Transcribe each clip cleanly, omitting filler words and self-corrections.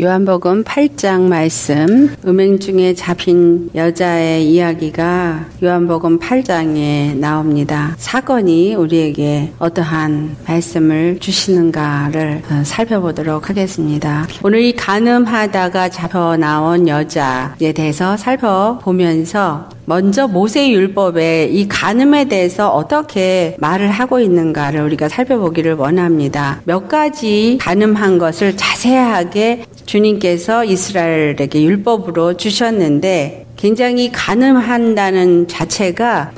요한복음 8장 말씀, 음행 중에 잡힌 여자의 이야기가 요한복음 8장에 나옵니다. 사건이 우리에게 어떠한 말씀을 주시는가를 살펴보도록 하겠습니다. 오늘 이 간음하다가 잡혀 나온 여자에 대해서 살펴보면서 먼저 모세율법에 이 간음에 대해서 어떻게 말을 하고 있는가를 우리가 살펴보기를 원합니다. 몇 가지 간음한 것을 자세하게 주님께서 이스라엘에게 율법으로 주셨는데 굉장히 간음한다는 자체가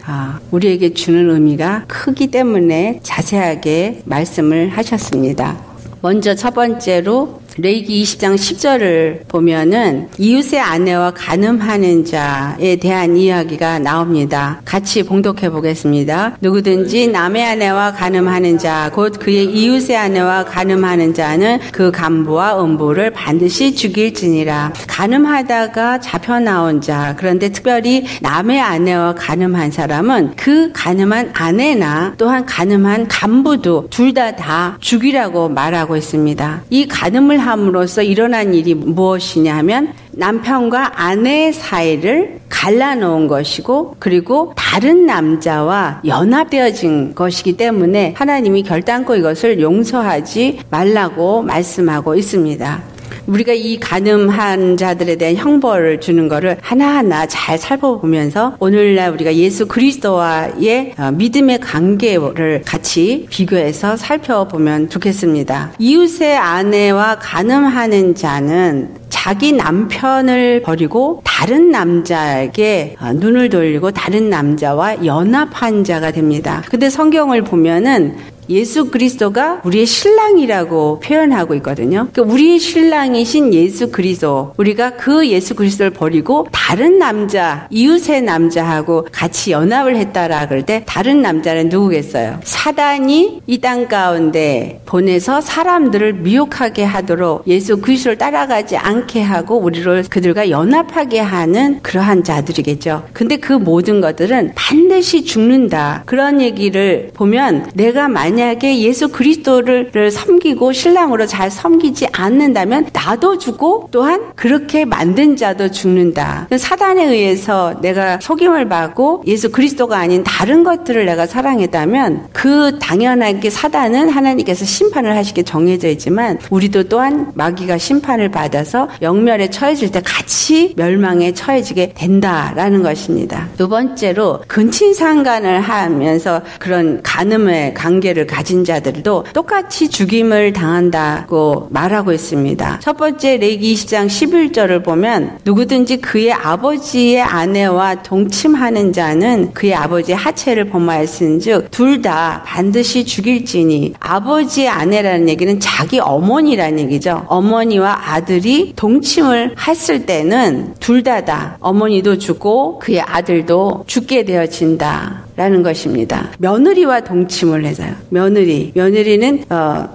우리에게 주는 의미가 크기 때문에 자세하게 말씀을 하셨습니다. 먼저 첫 번째로 레위기 20장 10절을 보면은 이웃의 아내와 간음하는 자에 대한 이야기가 나옵니다. 같이 봉독해 보겠습니다. 누구든지 남의 아내와 간음하는 자, 곧 그의 이웃의 아내와 간음하는 자는 그 간부와 음부를 반드시 죽일지니라. 간음하다가 잡혀 나온 자, 그런데 특별히 남의 아내와 간음한 사람은 그 간음한 아내나 또한 간음한 간부도 둘 다 죽이라고 말하고 있습니다. 이 간음을 함으로써 일어난 일이 무엇이냐 하면 남편과 아내 사이를 갈라놓은 것이고 그리고 다른 남자와 연합되어진 것이기 때문에 하나님이 결단코 이것을 용서하지 말라고 말씀하고 있습니다. 우리가 이 간음한 자들에 대한 형벌을 주는 것을 하나하나 잘 살펴보면서 오늘날 우리가 예수 그리스도와의 믿음의 관계를 같이 비교해서 살펴보면 좋겠습니다. 이웃의 아내와 간음하는 자는 자기 남편을 버리고 다른 남자에게 눈을 돌리고 다른 남자와 연합한 자가 됩니다. 근데 성경을 보면은 예수 그리스도가 우리의 신랑이라고 표현하고 있거든요. 그러니까 우리의 신랑이신 예수 그리스도, 우리가 그 예수 그리스도를 버리고 다른 남자, 이웃의 남자하고 같이 연합을 했다라 그럴 때 다른 남자는 누구겠어요? 사단이 이 땅 가운데 보내서 사람들을 미혹하게 하도록 예수 그리스도를 따라가지 않게 하고 우리를 그들과 연합하게 하는 그러한 자들이겠죠. 근데 그 모든 것들은 반드시 죽는다. 그런 얘기를 보면 내가 만약에 예수 그리스도를 섬기고 신랑으로 잘 섬기지 않는다면 나도 죽고 또한 그렇게 만든 자도 죽는다. 사단에 의해서 내가 속임을 받고 예수 그리스도가 아닌 다른 것들을 내가 사랑했다면 그 당연하게 사단은 하나님께서 심판을 하시게 정해져 있지만 우리도 또한 마귀가 심판을 받아서 영멸에 처해질 때 같이 멸망에 처해지게 된다라는 것입니다. 두 번째로 근친상간을 하면서 그런 간음의 관계를 가진 자들도 똑같이 죽임을 당한다고 말하고 있습니다. 첫 번째 레위기 20장 11절을 보면 누구든지 그의 아버지의 아내와 동침하는 자는 그의 아버지의 하체를 범하였은즉 둘 다 반드시 죽일지니. 아버지의 아내라는 얘기는 자기 어머니라는 얘기죠. 어머니와 아들이 동침을 했을 때는 둘 다 어머니도 죽고 그의 아들도 죽게 되어진다 라는 것입니다. 며느리와 동침을 해서요. 며느리는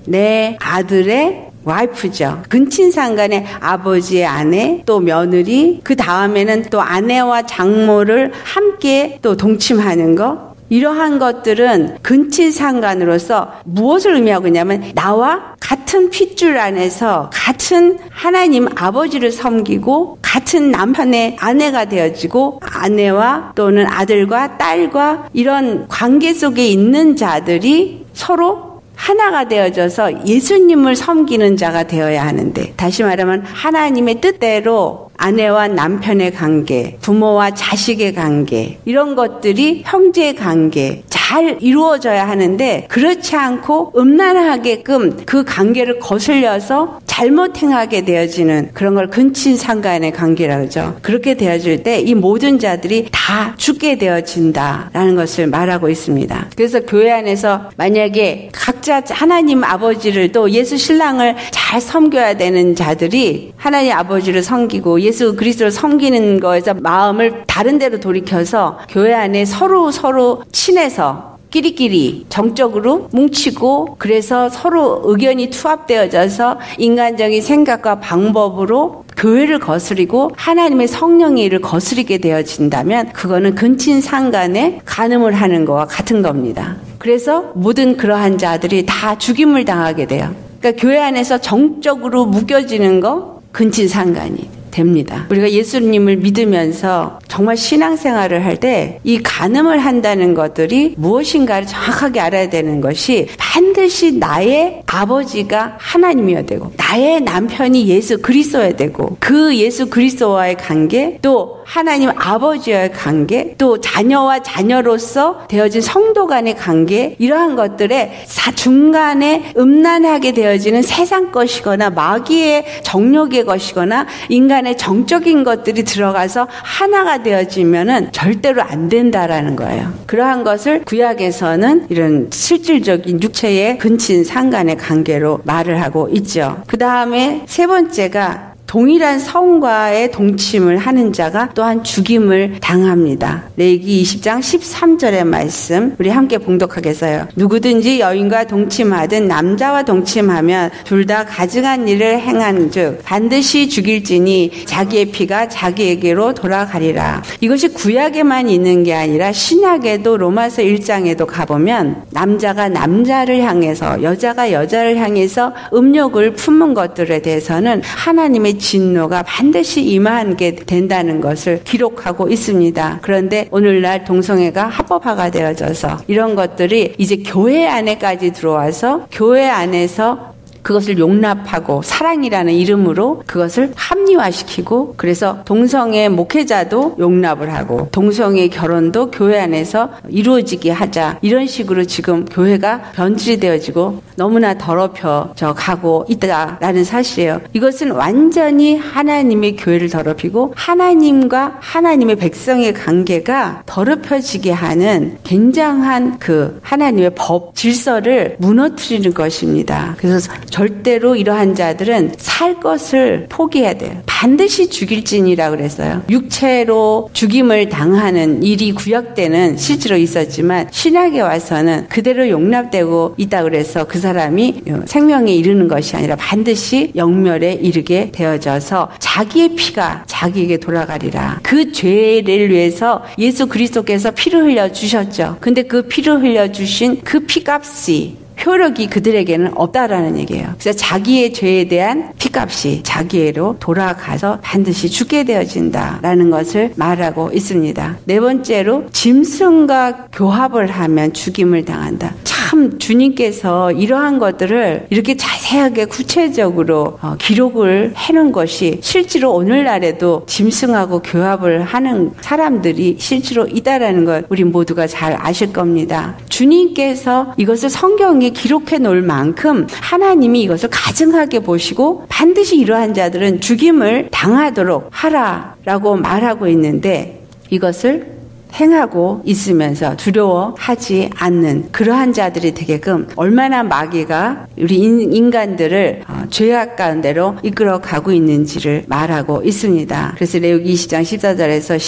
내 아들의 와이프죠. 근친상간의 아버지의 아내, 또 며느리, 그 다음에는 또 아내와 장모를 함께 또 동침하는 거. 이러한 것들은 근친상간으로서 무엇을 의미하고 있냐면 나와 같은 핏줄 안에서 같은 하나님 아버지를 섬기고 같은 남편의 아내가 되어지고 아내와 또는 아들과 딸과 이런 관계 속에 있는 자들이 서로 하나가 되어져서 예수님을 섬기는 자가 되어야 하는데, 다시 말하면 하나님의 뜻대로 아내와 남편의 관계, 부모와 자식의 관계, 이런 것들이 형제 관계 잘 이루어져야 하는데 그렇지 않고 음란하게끔 그 관계를 거슬려서 잘못 행하게 되어지는 그런 걸 근친상간의 관계라고 하죠. 그렇게 되어질 때 이 모든 자들이 다 죽게 되어진다라는 것을 말하고 있습니다. 그래서 교회 안에서 만약에 각자 하나님 아버지를 또 예수 신랑을 잘 섬겨야 되는 자들이 하나님 아버지를 섬기고 예수 그리스도를 섬기는 거에서 마음을 다른 데로 돌이켜서 교회 안에 서로 친해서 끼리끼리 정적으로 뭉치고 그래서 서로 의견이 투합되어져서 인간적인 생각과 방법으로 교회를 거스리고 하나님의 성령의 일을 거스리게 되어진다면 그거는 근친상간에 간음을 하는 거와 같은 겁니다. 그래서 모든 그러한 자들이 다 죽임을 당하게 돼요. 그러니까 교회 안에서 정적으로 묶여지는 거, 근친상간이 됩니다. 우리가 예수님을 믿으면서 정말 신앙생활을 할 때 이 간음을 한다는 것들이 무엇인가를 정확하게 알아야 되는 것이 반드시 나의 아버지가 하나님이어야 되고 나의 남편이 예수 그리스도여야 되고 그 예수 그리스도와의 관계 또 하나님 아버지와의 관계 또 자녀와 자녀로서 되어진 성도 간의 관계 이러한 것들에 중간에 음란하게 되어지는 세상 것이거나 마귀의 정욕의 것이거나 인간의 정적인 것들이 들어가서 하나가 되어지면은 절대로 안 된다라는 거예요. 그러한 것을 구약에서는 이런 실질적인 육체의 근친상간의 관계로 말을 하고 있죠. 그 다음에 세 번째가 동일한 성과의 동침을 하는 자가 또한 죽임을 당합니다. 레위기 20장 13절의 말씀 우리 함께 봉독하겠어요. 누구든지 여인과 동침하든 남자와 동침하면 둘 다 가증한 일을 행한 즉 반드시 죽일지니 자기의 피가 자기에게로 돌아가리라. 이것이 구약에만 있는 게 아니라 신약에도 로마서 1장에도 가보면 남자가 남자를 향해서 여자가 여자를 향해서 음욕을 품은 것들에 대해서는 하나님의 진노가 반드시 임하게 된다는 것을 기록하고 있습니다. 그런데 오늘날 동성애가 합법화가 되어져서 이런 것들이 이제 교회 안에까지 들어와서 교회 안에서 그것을 용납하고 사랑이라는 이름으로 그것을 합리화시키고 그래서 동성애 목회자도 용납을 하고 동성애 결혼도 교회 안에서 이루어지게 하자 이런 식으로 지금 교회가 변질이 되어지고 너무나 더럽혀져 가고 있다라는 사실이에요. 이것은 완전히 하나님의 교회를 더럽히고 하나님과 하나님의 백성의 관계가 더럽혀지게 하는 굉장한 그 하나님의 법 질서를 무너뜨리는 것입니다. 그래서 절대로 이러한 자들은 살 것을 포기해야 돼요. 반드시 죽일지니라 그랬어요. 육체로 죽임을 당하는 일이 구약 때는 실제로 있었지만 신약에 와서는 그대로 용납되고 있다 그래서 그 사람이 생명에 이르는 것이 아니라 반드시 영멸에 이르게 되어져서 자기의 피가 자기에게 돌아가리라. 그 죄를 위해서 예수 그리스도께서 피를 흘려 주셨죠. 근데 그 피를 흘려 주신 그 피값이 효력이 그들에게는 없다라는 얘기예요. 그래서 자기의 죄에 대한 피값이 자기애로 돌아가서 반드시 죽게 되어진다라는 것을 말하고 있습니다. 네 번째로 짐승과 교합을 하면 죽임을 당한다. 참 주님께서 이러한 것들을 이렇게 자세하게 구체적으로 기록을 해놓은 것이 실제로 오늘날에도 짐승하고 교합을 하는 사람들이 실제로 있다라는 걸 우리 모두가 잘 아실 겁니다. 주님께서 이것을 성경에 기록해 놓을 만큼 하나님이 이것을 가증하게 보시고 반드시 이러한 자들은 죽임을 당하도록 하라라고 말하고 있는데 이것을 행하고 있으면서 두려워하지 않는 그러한 자들이 되게끔 얼마나 마귀가 우리 인간들을 죄악 가운데로 이끌어 가고 있는지를 말하고 있습니다. 그래서 레위기 20장 14절에서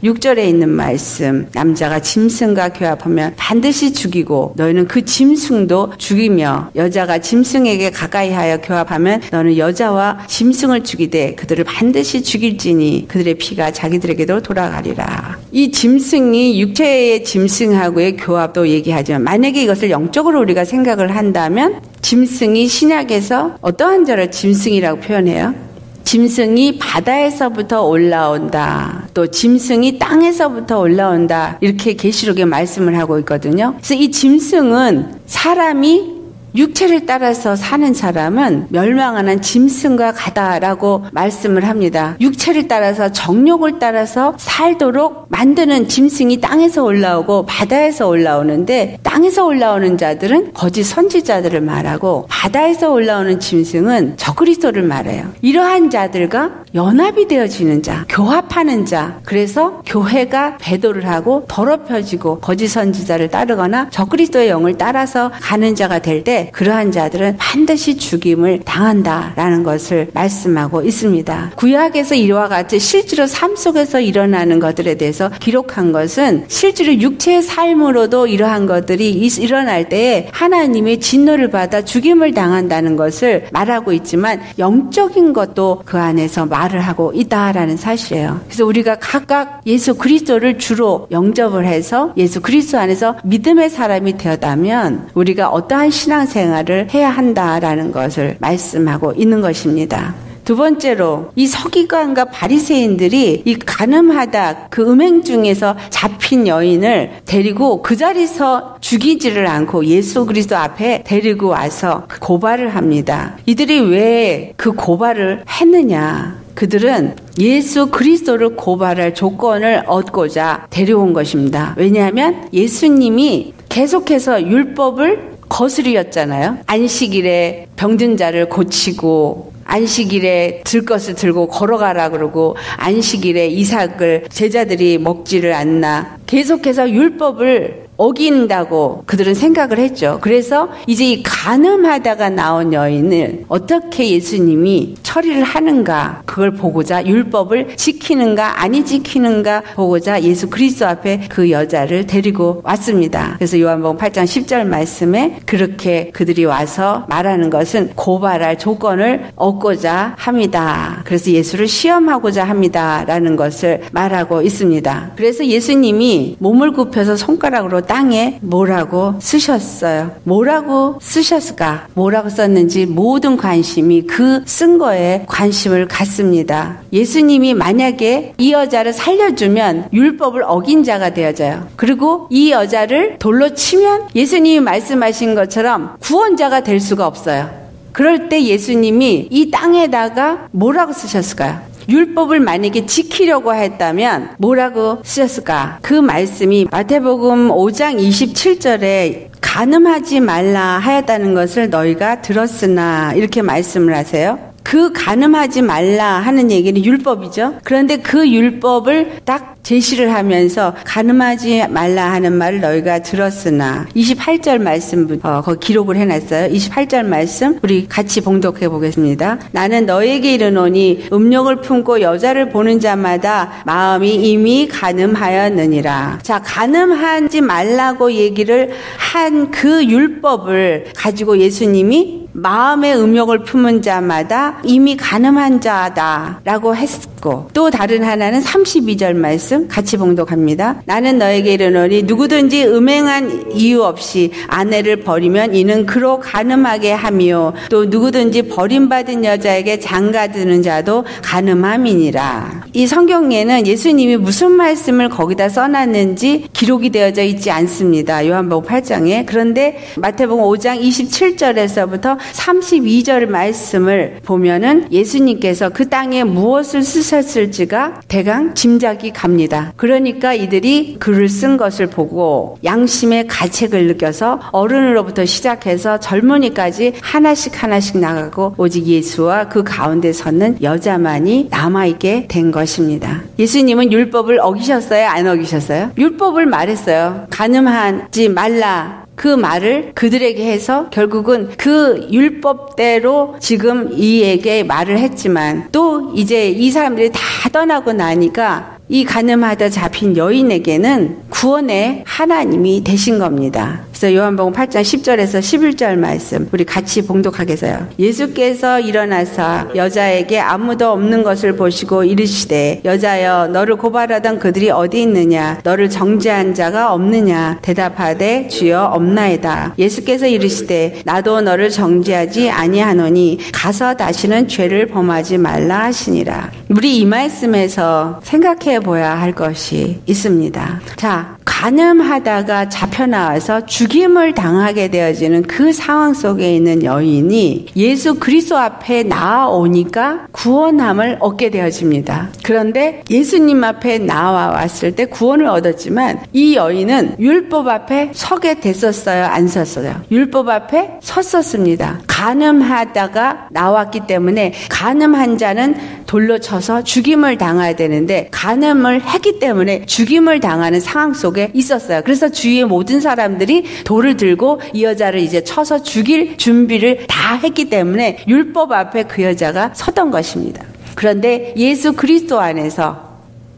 16절에 있는 말씀 남자가 짐승과 교합하면 반드시 죽이고 너희는 그 짐승도 죽이며 여자가 짐승에게 가까이 하여 교합하면 너는 여자와 짐승을 죽이되 그들을 반드시 죽일지니 그들의 피가 자기들에게도 돌아가리라. 이 짐승이 육체의 짐승하고의 교합도 얘기하지만 만약에 이것을 영적으로 우리가 생각을 한다면 짐승이 신약에서 어떠한 자를 짐승이라고 표현해요? 짐승이 바다에서부터 올라온다. 또 짐승이 땅에서부터 올라온다. 이렇게 계시록에 말씀을 하고 있거든요. 그래서 이 짐승은 사람이 육체를 따라서 사는 사람은 멸망하는 짐승과 같다라고 말씀을 합니다. 육체를 따라서 정욕을 따라서 살도록 만드는 짐승이 땅에서 올라오고 바다에서 올라오는데 땅에서 올라오는 자들은 거짓 선지자들을 말하고 바다에서 올라오는 짐승은 적그리스도를 말해요. 이러한 자들과 연합이 되어지는 자, 교합하는 자, 그래서 교회가 배도를 하고 더럽혀지고 거짓 선지자를 따르거나 적그리스도의 영을 따라서 가는 자가 될 때 그러한 자들은 반드시 죽임을 당한다라는 것을 말씀하고 있습니다. 구약에서 이와 같이 실제로 삶 속에서 일어나는 것들에 대해서 기록한 것은 실제로 육체의 삶으로도 이러한 것들이 일어날 때에 하나님의 진노를 받아 죽임을 당한다는 것을 말하고 있지만 영적인 것도 그 안에서 말을 하고 있다라는 사실이에요. 그래서 우리가 각각 예수 그리스도를 주로 영접을 해서 예수 그리스도 안에서 믿음의 사람이 되었다면 우리가 어떠한 신앙생활을 해야 한다라는 것을 말씀하고 있는 것입니다. 두 번째로 이 서기관과 바리새인들이 이 간음하다 그 음행 중에서 잡힌 여인을 데리고 그 자리에서 죽이지를 않고 예수 그리스도 앞에 데리고 와서 고발을 합니다. 이들이 왜 그 고발을 했느냐? 그들은 예수 그리스도를 고발할 조건을 얻고자 데려온 것입니다. 왜냐하면 예수님이 계속해서 율법을 거스르셨잖아요. 안식일에 병든 자를 고치고, 안식일에 들 것을 들고 걸어가라 그러고, 안식일에 이삭을 제자들이 먹지를 않나. 계속해서 율법을 어긴다고 그들은 생각을 했죠. 그래서 이제 이 간음하다가 나온 여인을 어떻게 예수님이 처리를 하는가, 그걸 보고자, 율법을 지키는가 아니 지키는가 보고자 예수 그리스도 앞에 그 여자를 데리고 왔습니다. 그래서 요한복음 8장 10절 말씀에 그렇게 그들이 와서 말하는 것은 고발할 조건을 얻고자 합니다. 그래서 예수를 시험하고자 합니다 라는 것을 말하고 있습니다. 그래서 예수님이 몸을 굽혀서 손가락으로 땅에 뭐라고 쓰셨어요. 뭐라고 쓰셨을까? 뭐라고 썼는지 모든 관심이 그 쓴 거에 관심을 갖습니다. 예수님이 만약에 이 여자를 살려주면 율법을 어긴 자가 되어져요. 그리고 이 여자를 돌로 치면 예수님이 말씀하신 것처럼 구원자가 될 수가 없어요. 그럴 때 예수님이 이 땅에다가 뭐라고 쓰셨을까요? 율법을 만약에 지키려고 했다면 뭐라고 쓰셨을까? 그 말씀이 마태복음 5장 27절에 간음하지 말라 하였다는 것을 너희가 들었으나 이렇게 말씀을 하세요. 그 간음하지 말라 하는 얘기는 율법이죠. 그런데 그 율법을 딱 제시를 하면서 간음하지 말라 하는 말을 너희가 들었으나 28절 말씀부터 거기 기록을 해놨어요. 28절 말씀 우리 같이 봉독해 보겠습니다. 나는 너에게 이르노니 음욕을 품고 여자를 보는 자마다 마음이 이미 간음하였느니라. 자, 간음하지 말라고 얘기를 한 그 율법을 가지고 예수님이 마음의 음욕을 품은 자마다 이미 간음한 자다라고 했고, 또 다른 하나는 32절 말씀 같이 봉독합니다. 나는 너에게 이르노니 누구든지 음행한 이유 없이 아내를 버리면 이는 그로 간음하게 하며 또 누구든지 버림받은 여자에게 장가드는 자도 간음함이니라. 이 성경에는 예수님이 무슨 말씀을 거기다 써놨는지 기록이 되어져 있지 않습니다. 요한복음 8장에. 그런데 마태복음 5장 27절에서부터 32절 말씀을 보면은 예수님께서 그 땅에 무엇을 쓰셨을지가 대강 짐작이 갑니다. 그러니까 이들이 글을 쓴 것을 보고 양심의 가책을 느껴서 어른으로부터 시작해서 젊은이까지 하나씩 나가고 오직 예수와 그 가운데 서는 여자만이 남아있게 된 것입니다. 예수님은 율법을 어기셨어요? 안 어기셨어요? 율법을 말했어요. 간음하지 말라. 그 말을 그들에게 해서 결국은 그 율법대로 지금 이에게 말을 했지만 또 이제 이 사람들이 다 떠나고 나니까 이 간음하다 잡힌 여인에게는 구원의 하나님이 되신 겁니다. 그래서 요한복음 8장 10절에서 11절 말씀 우리 같이 봉독하겠어요. 예수께서 일어나사 여자에게 아무도 없는 것을 보시고 이르시되 여자여 너를 고발하던 그들이 어디 있느냐? 너를 정죄한 자가 없느냐? 대답하되 주여 없나이다. 예수께서 이르시되 나도 너를 정죄하지 아니하노니 가서 다시는 죄를 범하지 말라 하시니라. 우리 이 말씀에서 생각해 보아야 할 것이 있습니다. 자, 간음하다가 잡혀나와서 죽임을 당하게 되어지는 그 상황 속에 있는 여인이 예수 그리스도 앞에 나아오니까 구원함을 얻게 되어집니다. 그런데 예수님 앞에 나와왔을 때 구원을 얻었지만 이 여인은 율법 앞에 서게 됐었어요? 안 섰어요? 율법 앞에 섰었습니다. 간음하다가 나왔기 때문에 간음한 자는 돌로 쳐서 죽임을 당해야 되는데 간음을 했기 때문에 죽임을 당하는 상황 속에 있었어요. 그래서 주위의 모든 사람들이 돌을 들고 이 여자를 이제 쳐서 죽일 준비를 다 했기 때문에 율법 앞에 그 여자가 섰던 것입니다. 그런데 예수 그리스도 안에서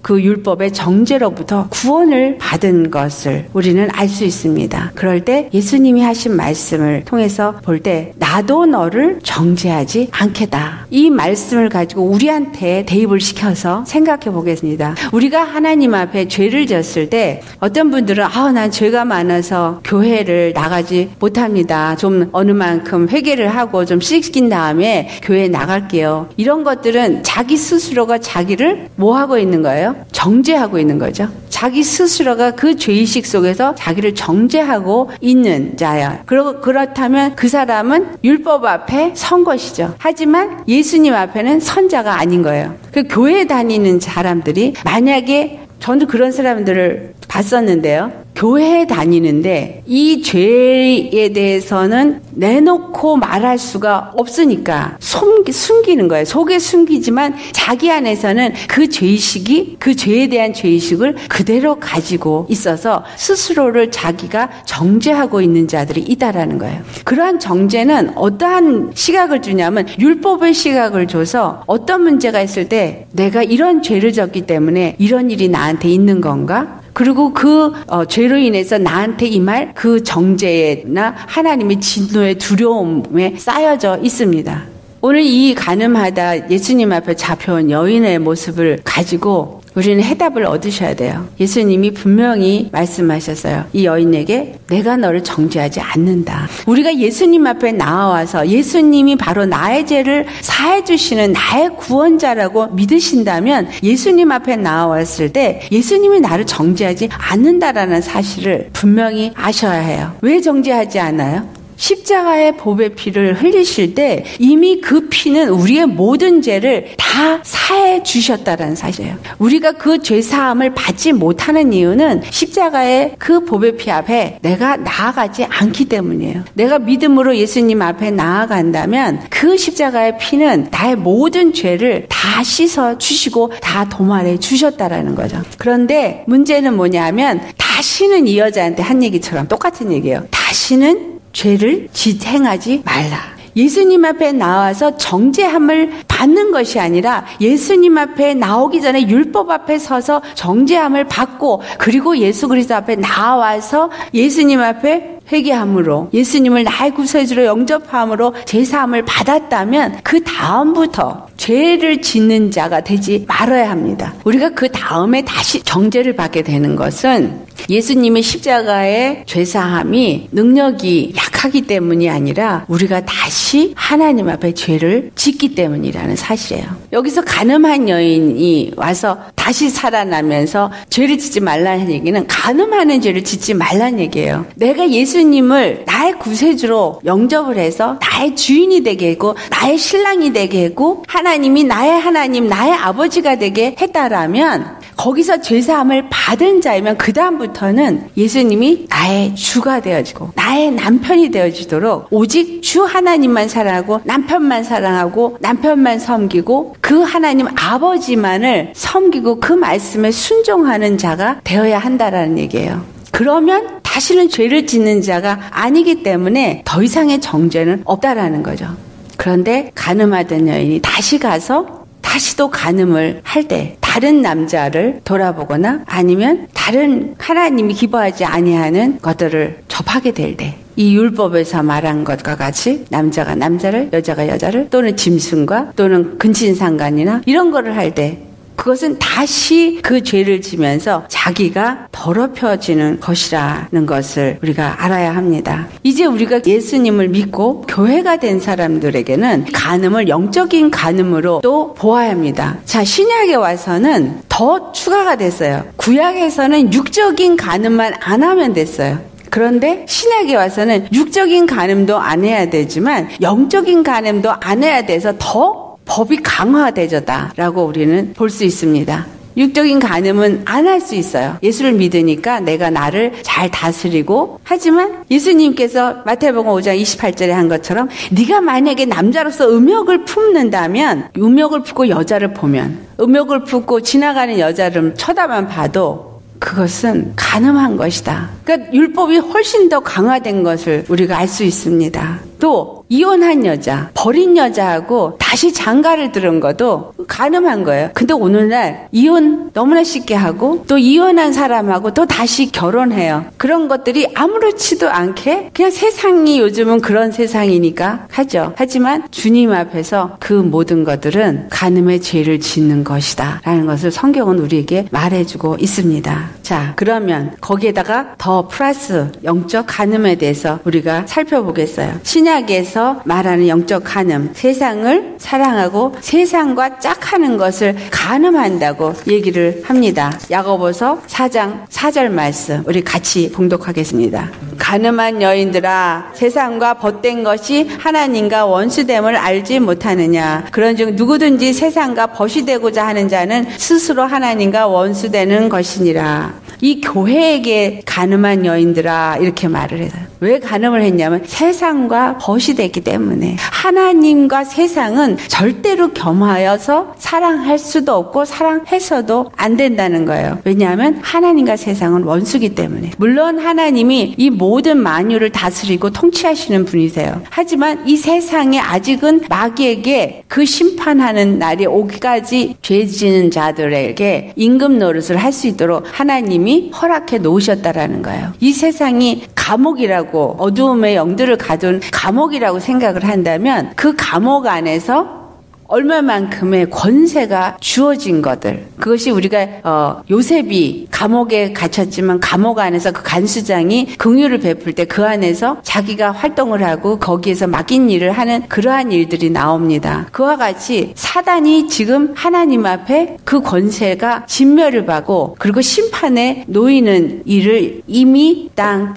그 율법의 정죄로부터 구원을 받은 것을 우리는 알 수 있습니다. 그럴 때 예수님이 하신 말씀을 통해서 볼 때 나도 너를 정죄하지 않겠다. 이 말씀을 가지고 우리한테 대입을 시켜서 생각해 보겠습니다. 우리가 하나님 앞에 죄를 졌을 때 어떤 분들은 난 죄가 많아서 교회를 나가지 못합니다. 좀 어느 만큼 회개를 하고 좀 씻긴 다음에 교회에 나갈게요. 이런 것들은 자기 스스로가 자기를 뭐 하고 있는 거예요? 정죄하고 있는 거죠. 자기 스스로가 그 죄의식 속에서 자기를 정죄하고 있는 자야. 그렇다면 그 사람은 율법 앞에 선 것이죠. 하지만 예수님 앞에는 선자가 아닌 거예요. 그 교회 다니는 사람들이 만약에 저도 그런 사람들을 봤었는데요. 교회에 다니는데 이 죄에 대해서는 내놓고 말할 수가 없으니까 숨기는 거예요. 속에 숨기지만 자기 안에서는 그 죄의식이, 그 죄에 대한 죄의식을 그대로 가지고 있어서 스스로를 자기가 정죄하고 있는 자들이 있다라는 거예요. 그러한 정죄는 어떠한 시각을 주냐면 율법의 시각을 줘서 어떤 문제가 있을 때 내가 이런 죄를 졌기 때문에 이런 일이 나한테 있는 건가? 그리고 그 죄로 인해서 나한테 임할 그 정죄나 하나님의 진노의 두려움에 쌓여져 있습니다. 오늘 이 가늠하다 예수님 앞에 잡혀온 여인의 모습을 가지고 우리는 해답을 얻으셔야 돼요. 예수님이 분명히 말씀하셨어요. 이 여인에게 내가 너를 정죄하지 않는다. 우리가 예수님 앞에 나와서 예수님이 바로 나의 죄를 사해 주시는 나의 구원자라고 믿으신다면 예수님 앞에 나왔을 때 예수님이 나를 정죄하지 않는다라는 사실을 분명히 아셔야 해요. 왜 정죄하지 않아요? 십자가의 보배 피를 흘리실 때 이미 그 피는 우리의 모든 죄를 다 사해 주셨다는 사실이에요. 우리가 그 죄 사함을 받지 못하는 이유는 십자가의 그 보배 피 앞에 내가 나아가지 않기 때문이에요. 내가 믿음으로 예수님 앞에 나아간다면 그 십자가의 피는 나의 모든 죄를 다 씻어 주시고 다 도말해 주셨다라는 거죠. 그런데 문제는 뭐냐면 다시는 이 여자한테 한 얘기처럼 똑같은 얘기예요. 다시는 죄를 행하지 말라. 예수님 앞에 나와서 정죄함을 받는 것이 아니라 예수님 앞에 나오기 전에 율법 앞에 서서 정죄함을 받고 그리고 예수 그리스도 앞에 나와서 예수님 앞에 회개함으로 예수님을 나의 구세주로 영접함으로 제사함을 받았다면 그 다음부터 죄를 짓는 자가 되지 말아야 합니다. 우리가 그 다음에 다시 정죄를 받게 되는 것은 예수님의 십자가의 죄사함이 능력이 약하기 때문이 아니라 우리가 다시 하나님 앞에 죄를 짓기 때문이라는 사실이에요. 여기서 간음한 여인이 와서 다시 살아나면서 죄를 짓지 말라는 얘기는 간음하는 죄를 짓지 말라는 얘기예요. 내가 예수님을 나의 구세주로 영접을 해서 나의 주인이 되게 하고 나의 신랑이 되게 하고 하나님이 나의 하나님 나의 아버지가 되게 했다라면 거기서 죄사함을 받은 자이면 그 다음부터는 예수님이 나의 주가 되어지고 나의 남편이 되어지도록 오직 주 하나님만 사랑하고 남편만 사랑하고 남편만 섬기고 그 하나님 아버지만을 섬기고 그 말씀에 순종하는 자가 되어야 한다라는 얘기예요. 그러면 다시는 죄를 짓는 자가 아니기 때문에 더 이상의 정죄는 없다라는 거죠. 그런데 간음하던 여인이 다시 가서 다시 또 간음을 할 때 다른 남자를 돌아보거나 아니면 다른 하나님이 기뻐하지 아니하는 것들을 접하게 될 때 이 율법에서 말한 것과 같이 남자가 남자를 여자가 여자를 또는 짐승과 또는 근친상간이나 이런 거를 할 때 그것은 다시 그 죄를 지면서 자기가 더럽혀지는 것이라는 것을 우리가 알아야 합니다. 이제 우리가 예수님을 믿고 교회가 된 사람들에게는 간음을 영적인 간음으로 또 보아야 합니다. 자, 신약에 와서는 더 추가가 됐어요. 구약에서는 육적인 간음만 안 하면 됐어요. 그런데 신약에 와서는 육적인 간음도 안 해야 되지만 영적인 간음도 안 해야 돼서 더 법이 강화되졌다라고 우리는 볼 수 있습니다. 육적인 간음은 안 할 수 있어요. 예수를 믿으니까 내가 나를 잘 다스리고 하지만 예수님께서 마태복음 5장 28절에 한 것처럼 네가 만약에 남자로서 음욕을 품는다면 음욕을 품고 여자를 보면 음욕을 품고 지나가는 여자를 쳐다만 봐도 그것은 간음한 것이다. 그러니까 율법이 훨씬 더 강화된 것을 우리가 알 수 있습니다. 또 이혼한 여자, 버린 여자하고 다시 장가를 들은 것도 가늠한 거예요. 근데 오늘날 이혼 너무나 쉽게 하고 또 이혼한 사람하고 또 다시 결혼해요. 그런 것들이 아무렇지도 않게 그냥 세상이 요즘은 그런 세상이니까 하죠. 하지만 주님 앞에서 그 모든 것들은 간음의 죄를 짓는 것이다 라는 것을 성경은 우리에게 말해주고 있습니다. 자, 그러면 거기에다가 더 플러스 영적 간음에 대해서 우리가 살펴보겠어요. 신약에서 말하는 영적 간음, 세상을 사랑하고 세상과 짝하는 것을 간음한다고 얘기를 합니다. 야고보서 4장 4절 말씀 우리 같이 봉독하겠습니다. 간음한 여인들아, 세상과 벗된 것이 하나님과 원수됨을 알지 못하느냐. 그런즉 누구든지 세상과 벗이 되고자 하는 자는 스스로 하나님과 원수되는 것이니라. 이 교회에게 간음한 여인들아 이렇게 말을 해요. 왜 간음을 했냐면 세상과 벗이 됐기 때문에. 하나님과 세상은 절대로 겸하여서 사랑할 수도 없고 사랑해서도 안 된다는 거예요. 왜냐하면 하나님과 세상은 원수기 때문에. 물론 하나님이 이 모든 만유를 다스리고 통치하시는 분이세요. 하지만 이 세상에 아직은 마귀에게 그 심판하는 날이 오기까지 죄 지는 자들에게 임금 노릇을 할 수 있도록 하나님이 허락해 놓으셨다라는 거예요. 이 세상이 감옥이라고, 어두움의 영들을 가둔 감옥이라고 생각을 한다면 그 감옥 안에서 얼마만큼의 권세가 주어진 것들, 그것이 우리가 요셉이 감옥에 갇혔지만 감옥 안에서 그 간수장이 긍휼을 베풀 때 그 안에서 자기가 활동을 하고 거기에서 맡긴 일을 하는 그러한 일들이 나옵니다. 그와 같이 사단이 지금 하나님 앞에 그 권세가 진멸을 받고 그리고 심판에 놓이는 일을 이미 땅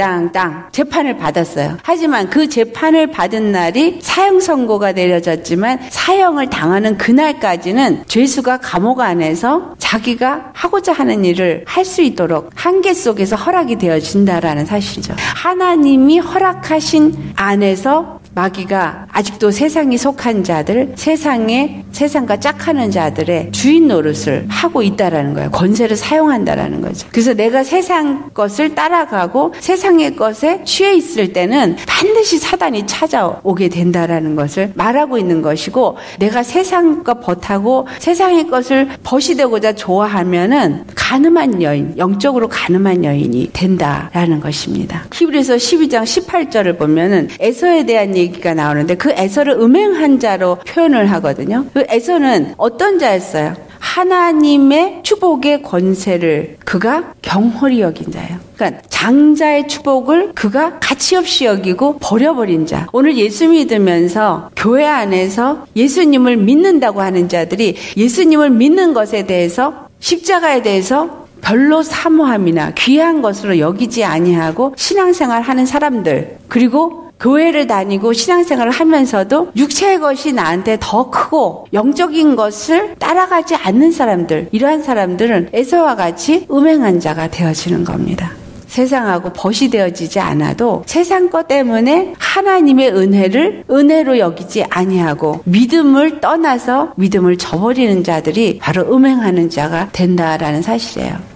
재판을 받았어요. 하지만 그 재판을 받은 날이 사형 선고가 내려졌지만 사형을 당하는 그날까지는 죄수가 감옥 안에서 자기가 하고자 하는 일을 할 수 있도록 한계 속에서 허락이 되어진다라는 사실이죠. 하나님이 허락하신 안에서 마귀가 아직도 세상에 속한 자들, 세상과 짝하는 자들의 주인 노릇을 하고 있다라는 거예요. 권세를 사용한다라는 거죠. 그래서 내가 세상 것을 따라가고 세상의 것에 취해 있을 때는 반드시 사단이 찾아오게 된다라는 것을 말하고 있는 것이고, 내가 세상과 벗하고 세상의 것을 벗이 되고자 좋아하면은 간음한 여인, 영적으로 간음한 여인이 된다라는 것입니다. 히브리서 12장 18절을 보면은 에서에 대한 얘기가 나오는데 그 에서를 음행한 자로 표현을 하거든요. 그 에서는 어떤 자였어요? 하나님의 축복의 권세를 그가 경홀히 여긴 자예요. 그러니까 장자의 축복을 그가 가치없이 여기고 버려버린 자. 오늘 예수 믿으면서 교회 안에서 예수님을 믿는다고 하는 자들이 예수님을 믿는 것에 대해서, 십자가에 대해서 별로 사모함이나 귀한 것으로 여기지 아니하고 신앙생활 하는 사람들, 그리고 교회를 다니고 신앙생활을 하면서도 육체의 것이 나한테 더 크고 영적인 것을 따라가지 않는 사람들, 이러한 사람들은 에서와 같이 음행한 자가 되어지는 겁니다. 세상하고 벗이 되어지지 않아도 세상 것 때문에 하나님의 은혜를 은혜로 여기지 아니하고 믿음을 떠나서 믿음을 저버리는 자들이 바로 음행하는 자가 된다라는 사실이에요.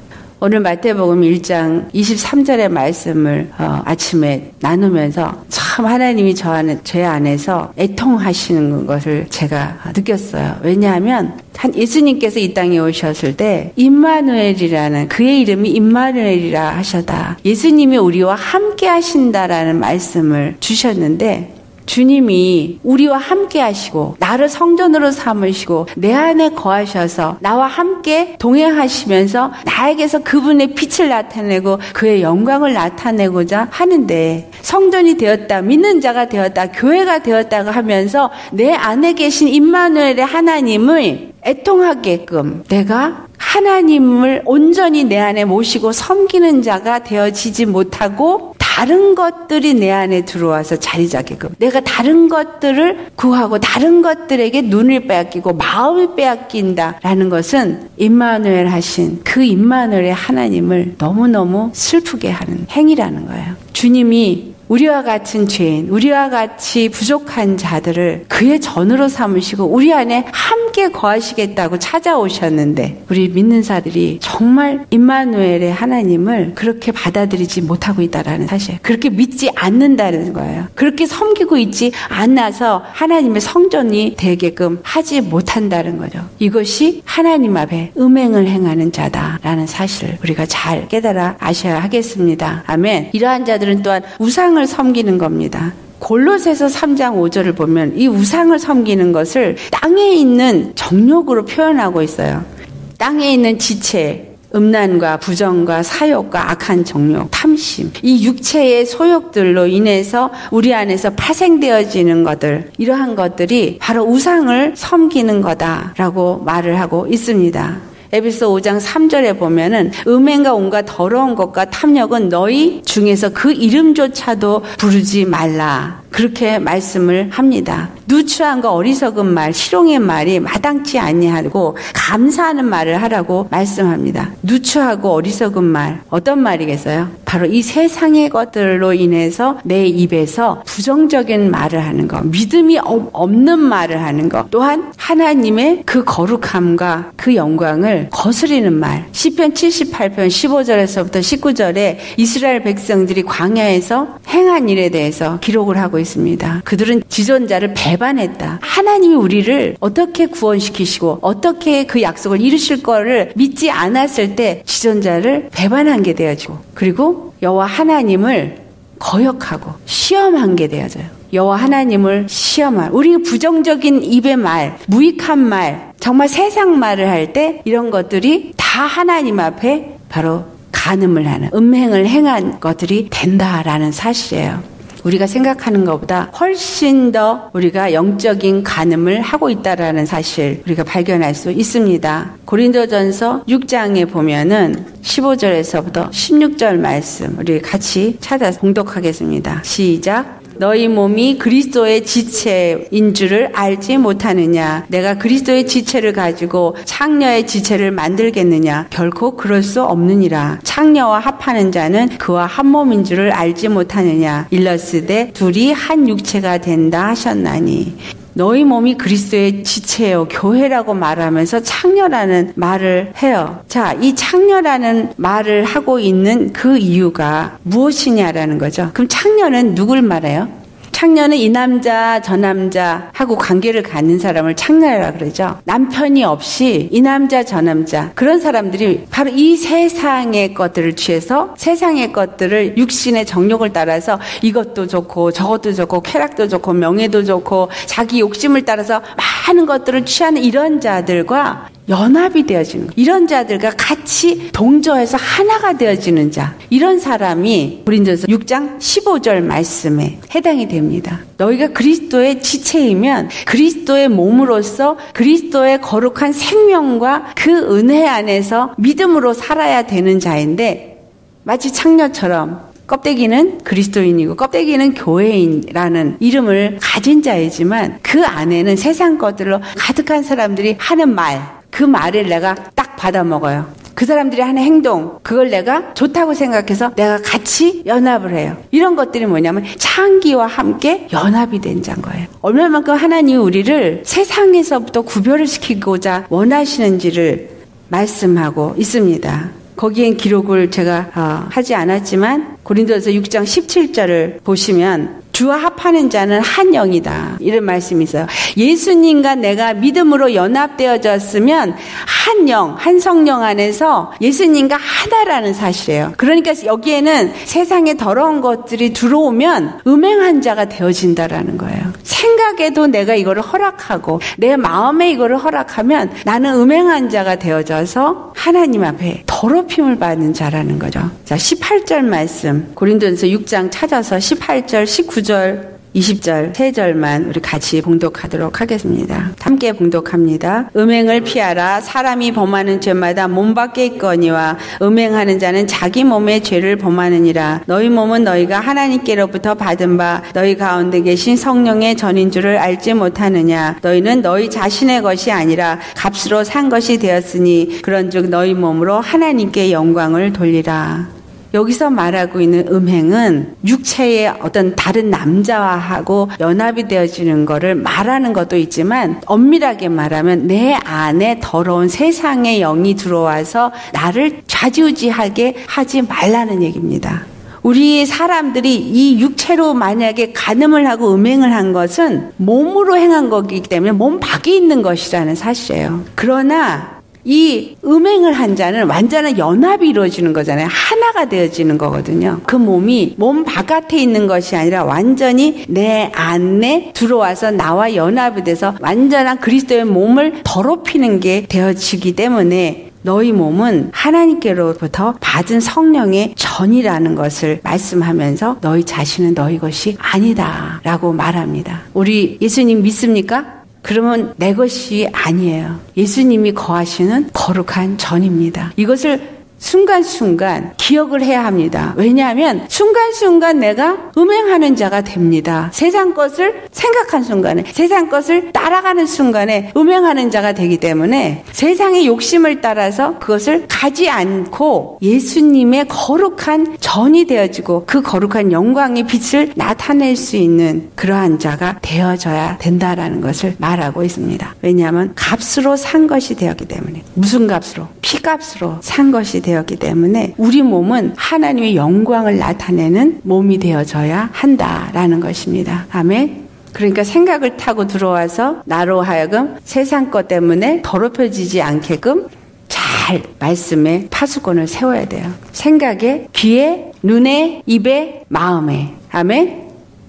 오늘 마태복음 1장 23절의 말씀을 아침에 나누면서 참 하나님이 제 안에서 애통하시는 것을 제가 느꼈어요. 왜냐하면 예수님께서 이 땅에 오셨을 때 임마누엘이라는, 그의 이름이 임마누엘이라 하셔다, 예수님이 우리와 함께 하신다라는 말씀을 주셨는데, 주님이 우리와 함께 하시고 나를 성전으로 삼으시고 내 안에 거하셔서 나와 함께 동행하시면서 나에게서 그분의 빛을 나타내고 그의 영광을 나타내고자 하는데, 성전이 되었다, 믿는 자가 되었다, 교회가 되었다고 하면서 내 안에 계신 임마누엘의 하나님을 애통하게끔 내가 하나님을 온전히 내 안에 모시고 섬기는 자가 되어지지 못하고 다른 것들이 내 안에 들어와서 자리 잡게끔, 내가 다른 것들을 구하고 다른 것들에게 눈을 빼앗기고 마음을 빼앗긴다라는 것은 임마누엘 하신 그 임마누엘의 하나님을 너무너무 슬프게 하는 행위라는 거예요. 주님이 우리와 같은 죄인, 우리와 같이 부족한 자들을 그의 전으로 삼으시고 우리 안에 함께 거하시겠다고 찾아오셨는데 우리 믿는 자들이 정말 임마누엘의 하나님을 그렇게 받아들이지 못하고 있다라는 사실, 그렇게 믿지 않는다는 거예요. 그렇게 섬기고 있지 않아서 하나님의 성전이 되게끔 하지 못한다는 거죠. 이것이 하나님 앞에 음행을 행하는 자다라는 사실을 우리가 잘 깨달아 아셔야 하겠습니다. 아멘. 이러한 자들은 또한 우상을 섬기는 겁니다. 골로새서 3장 5절을 보면 이 우상을 섬기는 것을 땅에 있는 정욕으로 표현하고 있어요. 땅에 있는 지체, 음란과 부정과 사욕과 악한 정욕, 탐심, 이 육체의 소욕들로 인해서 우리 안에서 파생되어지는 것들, 이러한 것들이 바로 우상을 섬기는 거다라고 말을 하고 있습니다. 에베소 5장 3절에 보면은 음행과 온갖 더러운 것과 탐욕은 너희 중에서 그 이름조차도 부르지 말라, 그렇게 말씀을 합니다. 누추함과 어리석은 말, 실용의 말이 마땅치 아니하고 감사하는 말을 하라고 말씀합니다. 누추하고 어리석은 말, 어떤 말이겠어요? 바로 이 세상의 것들로 인해서 내 입에서 부정적인 말을 하는 것, 믿음이 없는 말을 하는 것, 또한 하나님의 그 거룩함과 그 영광을 거스리는 말. 시편 78편 15절에서부터 19절에 이스라엘 백성들이 광야에서 행한 일에 대해서 기록을 하고 있습니다. 그들은 지존자를 배반했다. 하나님이 우리를 어떻게 구원시키시고 어떻게 그 약속을 이루실 거를 믿지 않았을 때 지존자를 배반한 게 되어지고, 그리고 여호와 하나님을 거역하고 시험한 게 되어져요. 여호와 하나님을 시험할, 우리 부정적인 입의 말, 무익한 말, 정말 세상 말을 할 때 이런 것들이 다 하나님 앞에 바로 간음을 하는, 음행을 행한 것들이 된다라는 사실이에요. 우리가 생각하는 것보다 훨씬 더 우리가 영적인 간음을 하고 있다라는 사실 우리가 발견할 수 있습니다. 고린도전서 6장에 보면은 15절에서부터 16절 말씀 우리 같이 찾아서 봉독하겠습니다. 시작. 너희 몸이 그리스도의 지체인 줄을 알지 못하느냐? 내가 그리스도의 지체를 가지고 창녀의 지체를 만들겠느냐? 결코 그럴 수 없느니라. 창녀와 합하는 자는 그와 한 몸인 줄을 알지 못하느냐? 일러스되 둘이 한 육체가 된다 하셨나니. 너희 몸이 그리스도의 지체요, 교회라고 말하면서 창녀라는 말을 해요. 자, 이 창녀라는 말을 하고 있는 그 이유가 무엇이냐라는 거죠. 그럼 창녀는 누굴 말해요? 창녀는 이 남자 저 남자하고 관계를 갖는 사람을 창녀라 그러죠. 남편이 없이 이 남자 저 남자, 그런 사람들이 바로 이 세상의 것들을 취해서 세상의 것들을 육신의 정욕을 따라서 이것도 좋고 저것도 좋고 쾌락도 좋고 명예도 좋고 자기 욕심을 따라서 많은 것들을 취하는 이런 자들과 연합이 되어지는 것, 이런 자들과 같이 동조해서 하나가 되어지는 자, 이런 사람이 고린도서 6장 15절 말씀에 해당이 됩니다. 너희가 그리스도의 지체이면 그리스도의 몸으로서 그리스도의 거룩한 생명과 그 은혜 안에서 믿음으로 살아야 되는 자인데, 마치 창녀처럼 껍데기는 그리스도인이고 껍데기는 교회인이라는 이름을 가진 자이지만 그 안에는 세상 것들로 가득한 사람들이 하는 말, 그 말을 내가 딱 받아먹어요. 그 사람들이 하는 행동, 그걸 내가 좋다고 생각해서 내가 같이 연합을 해요. 이런 것들이 뭐냐면 창기와 함께 연합이 된 자인 거예요. 얼마만큼 하나님이 우리를 세상에서부터 구별을 시키고자 원하시는지를 말씀하고 있습니다. 거기엔 기록을 제가 하지 않았지만 고린도서 6장 17절을 보시면 주와 합하는 자는 한 영이다, 이런 말씀이 있어요. 예수님과 내가 믿음으로 연합되어졌으면 한 영, 한 성령 안에서 예수님과 하나라는 사실이에요. 그러니까 여기에는 세상에 더러운 것들이 들어오면 음행한 자가 되어진다라는 거예요. 생각에도 내가 이거를 허락하고 내 마음에 이거를 허락하면 나는 음행한 자가 되어져서 하나님 앞에 더럽힘을 받는 자라는 거죠. 자, 18절 말씀 고린도전서 6장 찾아서 18절, 19절, 20절, 3절만 우리 같이 봉독하도록 하겠습니다. 함께 봉독합니다. 음행을 피하라. 사람이 범하는 죄마다 몸 밖에 있거니와 음행하는 자는 자기 몸의 죄를 범하느니라. 너희 몸은 너희가 하나님께로부터 받은 바 너희 가운데 계신 성령의 전인 줄을 알지 못하느냐. 너희는 너희 자신의 것이 아니라 값으로 산 것이 되었으니 그런즉 너희 몸으로 하나님께 영광을 돌리라. 여기서 말하고 있는 음행은 육체의 어떤 다른 남자와하고 연합이 되어지는 거를 말하는 것도 있지만 엄밀하게 말하면 내 안에 더러운 세상의 영이 들어와서 나를 좌지우지하게 하지 말라는 얘기입니다. 우리 사람들이 이 육체로 만약에 간음을 하고 음행을 한 것은 몸으로 행한 거기 때문에 몸 밖에 있는 것이라는 사실이에요. 그러나 이 음행을 한 자는 완전한 연합이 이루어지는 거잖아요. 하나가 되어지는 거거든요. 그 몸이 몸 바깥에 있는 것이 아니라 완전히 내 안에 들어와서 나와 연합이 돼서 완전한 그리스도의 몸을 더럽히는 게 되어지기 때문에 너희 몸은 하나님께로부터 받은 성령의 전이라는 것을 말씀하면서 너희 자신은 너희 것이 아니다 라고 말합니다. 우리 예수님 믿습니까? 그러면 내 것이 아니에요. 예수님이 거하시는 거룩한 전입니다. 이것을 순간순간 기억을 해야 합니다. 왜냐하면 순간순간 내가 음행하는 자가 됩니다. 세상 것을 생각한 순간에, 세상 것을 따라가는 순간에 음행하는 자가 되기 때문에 세상의 욕심을 따라서 그것을 가지 않고 예수님의 거룩한 전이 되어지고 그 거룩한 영광의 빛을 나타낼 수 있는 그러한 자가 되어져야 된다라는 것을 말하고 있습니다. 왜냐하면 값으로 산 것이 되었기 때문에. 무슨 값으로? 피값으로 산 것이 되었기 때문에 우리 몸은 하나님의 영광을 나타내는 몸이 되어져야 한다라는 것입니다. 아멘. 그러니까 생각을 타고 들어와서 나로 하여금 세상 것 때문에 더럽혀지지 않게끔 잘 말씀에 파수꾼을 세워야 돼요. 생각에, 귀에, 눈에, 입에, 마음에. 아멘.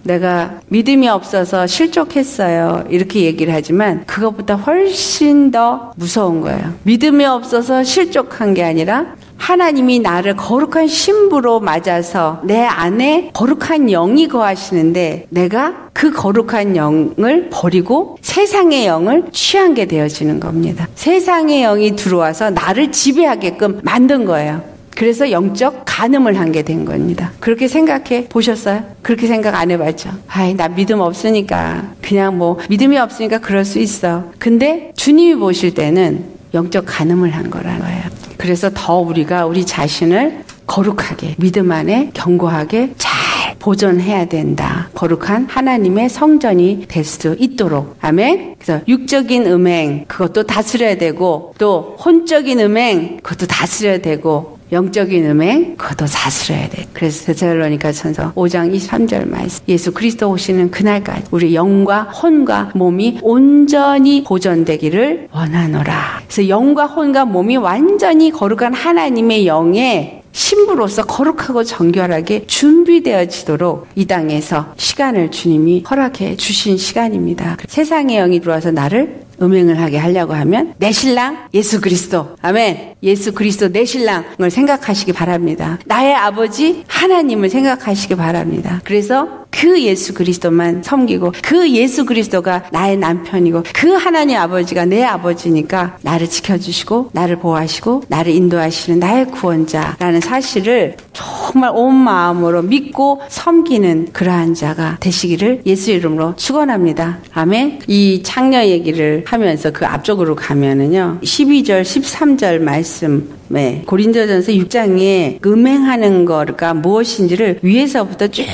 내가 믿음이 없어서 실족했어요. 이렇게 얘기를 하지만 그것보다 훨씬 더 무서운 거예요. 믿음이 없어서 실족한 게 아니라 하나님이 나를 거룩한 신부로 맞아서 내 안에 거룩한 영이 거하시는데 내가 그 거룩한 영을 버리고 세상의 영을 취한 게 되어지는 겁니다. 세상의 영이 들어와서 나를 지배하게끔 만든 거예요. 그래서 영적 간음을 한 게 된 겁니다. 그렇게 생각해 보셨어요? 그렇게 생각 안 해봤죠? 아이, 나 믿음 없으니까 그냥 믿음이 없으니까 그럴 수 있어. 근데 주님이 보실 때는 영적 간음을 한 거라는 거예요. 그래서 더 우리가 우리 자신을 거룩하게 믿음 안에 견고하게 잘 보존해야 된다. 거룩한 하나님의 성전이 될 수 있도록. 아멘. 그래서 육적인 음행 그것도 다스려야 되고 또 혼적인 음행 그것도 다스려야 되고 영적인 음행 그것도 다스려야 돼. 그래서 데살로니가전서 5장 23절 말씀. 예수 그리스도 오시는 그날까지 우리 영과 혼과 몸이 온전히 보존되기를 원하노라. 그래서 영과 혼과 몸이 완전히 거룩한 하나님의 영의 신부로서 거룩하고 정결하게 준비되어지도록 이 땅에서 시간을 주님이 허락해 주신 시간입니다. 세상의 영이 들어와서 나를 음행을 하게 하려고 하면 내 신랑 예수 그리스도, 아멘, 예수 그리스도 내 신랑을 생각하시기 바랍니다. 나의 아버지 하나님을 생각하시기 바랍니다. 그래서 그 예수 그리스도만 섬기고 그 예수 그리스도가 나의 남편이고 그 하나님 아버지가 내 아버지니까 나를 지켜주시고 나를 보호하시고 나를 인도하시는 나의 구원자라는 사실을 정말 온 마음으로 믿고 섬기는 그러한 자가 되시기를 예수 이름으로 축원합니다. 아멘. 이 창녀 얘기를 하면서 그 앞쪽으로 가면은요 12절 13절 말씀에 고린도전서 6장에 음행하는 거가 무엇인지를 위에서부터 쭉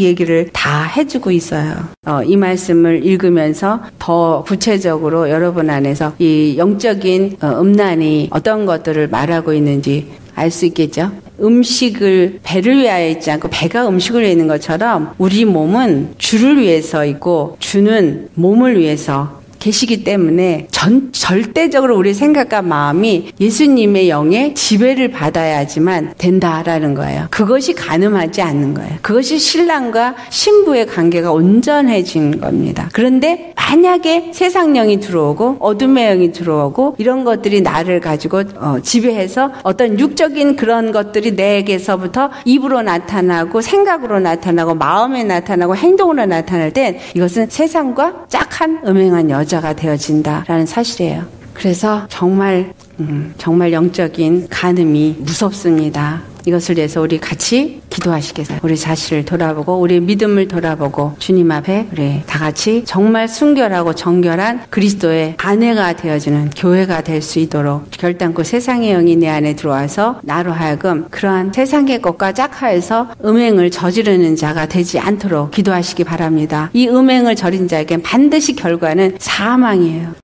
얘기를 다 해주고 있어요. 이 말씀을 읽으면서 더 구체적으로 여러분 안에서 이 영적인 음란이 어떤 것들을 말하고 있는지 알 수 있겠죠. 음식을 배를 위하여 있지 않고 배가 음식을 위해 있는 것처럼 우리 몸은 주를 위해서 있고 주는 몸을 위해서 계시기 때문에 절대적으로 우리 생각과 마음이 예수님의 영의 지배를 받아야지만 된다라는 거예요. 그것이 가늠하지 않는 거예요. 그것이 신랑과 신부의 관계가 온전해진 겁니다. 그런데 만약에 세상 영이 들어오고 어둠의 영이 들어오고 이런 것들이 나를 가지고 지배해서 어떤 육적인 그런 것들이 내게서부터 입으로 나타나고 생각으로 나타나고 마음에 나타나고 행동으로 나타날 땐 이것은 세상과 짝한 음행한 여자가 되어진다라는 사실이에요. 그래서 정말 영적인 간음이 무섭습니다. 이것을 위해서 우리 같이 기도하시겠어요? 우리 자신을 돌아보고 우리 믿음을 돌아보고 주님 앞에 우리 다 같이 정말 순결하고 정결한 그리스도의 아내가 되어주는 교회가 될 수 있도록 결단코 세상의 영이 내 안에 들어와서 나로 하여금 그러한 세상의 것과 짝하여서 음행을 저지르는 자가 되지 않도록 기도하시기 바랍니다. 이 음행을 저린 자에겐 반드시 결과는 사망이에요.